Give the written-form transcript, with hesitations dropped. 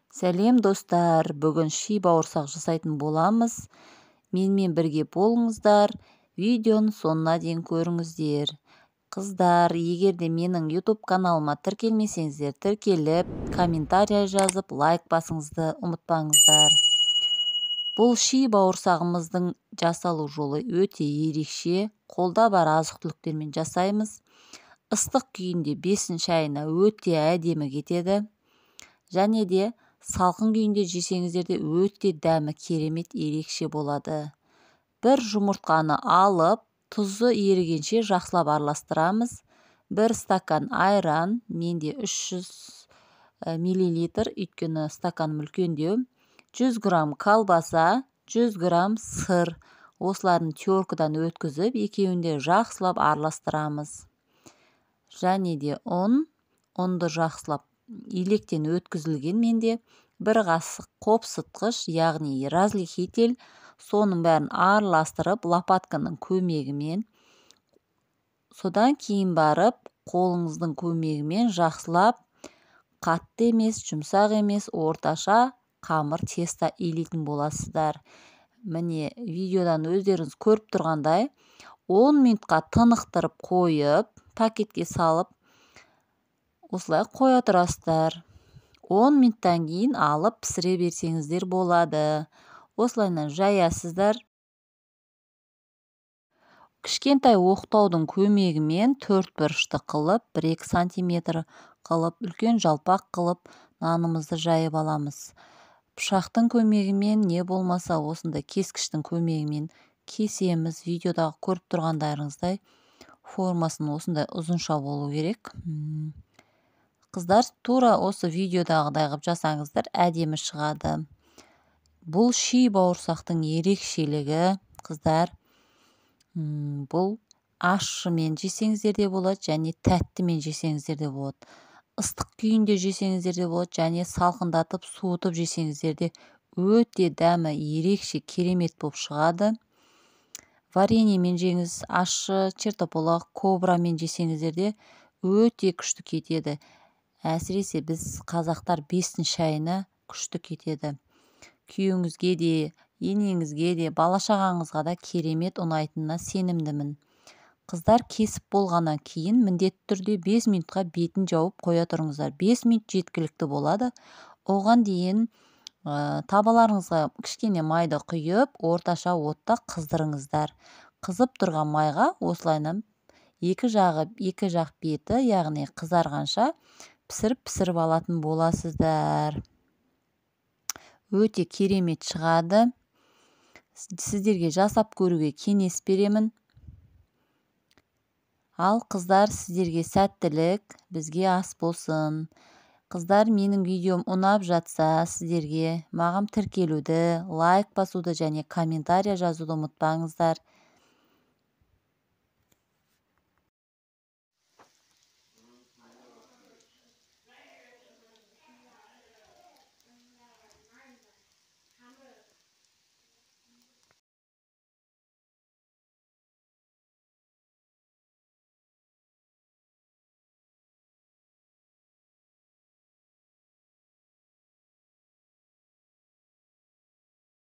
Сәлем достар, бүгін ши бауырсақ жасайтын боламыз. Менімен бірге болыңыздар, видеоның соңына дейін көріңіздер. Қыздар, егер де менің YouTube каналыма тіркелмесеңіздер, тіркеліп, комментария жазып, лайк басыңызды ұмытпаңыздар. Бұл ши бауырсағымыздың жасалу жолы өте ерекше, қолда бар азық-түліктермен жасаймыз. Ыстық күйінде бесін шайына өте әдемі кетеді. Және де салқын күйінде жесеңіздер де өте дәмі керемет ерекше болады. Бір жұмыртқаны алып, тұзы ерігенше жақсылап араластырамыз. Бір стакан айран, менде 300 миллилитр, өйткені стаканым үлкендеу. 100 грамм колбаса, 100 грамм сыр. Осыларын теркадан өткізіп, екеуінде жақсылап араластырамыз. Және де ұнды жақсылап електен өткізілген менде. Бір қасық қопсытқыш, яғни разрыхитель, соның бәрін араластырып, лопатканың көмегімен. Содан кейін барып, қолыңыздың көмегімен жақсылап, қатты емес, жұмсақ емес, орташа қамыр теста илейтін боласыздар. Міне, видеодан өздеріңіз көріп тұрғандай, 10 минутқа тынықтырып қойып, пакетке салып, осылай қоя тұрасыздар. 10 минуттан кейін алып пісіре берсеңіздер болады. Осылайынан жаясыздар. Кішкентай оқтаудың көмегімен 4 бұрышты қылып, 1-2 сантиметр қылып, үлкен жалпақ қылып, нанымызды жайып аламыз. Пышақтың көмегімен, не болмаса осындай кескіштің көмегімен кесеміз. Видеодағы көріп тұрғандарыңыздай формасын осындай ұзынша болу керек. Қыздар, тура осы видеодағыдай қылып жасаңыздар, әдемі шығады. Бұл ши бауырсақтың ерекшелігі, қыздар, бұл ащымен жесеңіздер де болады, және тәттімен жесеңіздер де болады. Ыстық күйінде жесеңіздер де болады, және салқындатып, суытып жесеңіздер де өте дәмі ерекше керемет болып шығады. Вареньемен жеңіз, ащы, чертополох, кобрамен жесеңіздер де өте күшті кетеді. Әсіресе біз қазақтар бесін шайына күшті кетеді. Күйеуіңізге де, енеңізге де, бала-шағаңызға да керемет ұнайтынына сенімдімін. Қыздар, кесіп болғаннан кейін міндетті түрде 5 минутқа бетін жауып қоя тұрыңыздар. 5 минут жеткілікті болады. Оған дейін табаларыңызға кішкене майды құйып, орташа отта қыздырыңыздар. Қызып тұрған майға осылайынан екі жақ беті, яғни қызарғанша пісіріп алатын боласыздар. Өте керемет шығады. Сіздерге жасап көруге кеңес беремін. Ал қыздар, сіздерге сәттілік, бізге ас болсын. Қыздар, менің видеом ұнап жатса, сіздерге маған тіркелуді, лайк басуды және комментария жазуды ұмытпаңыздар.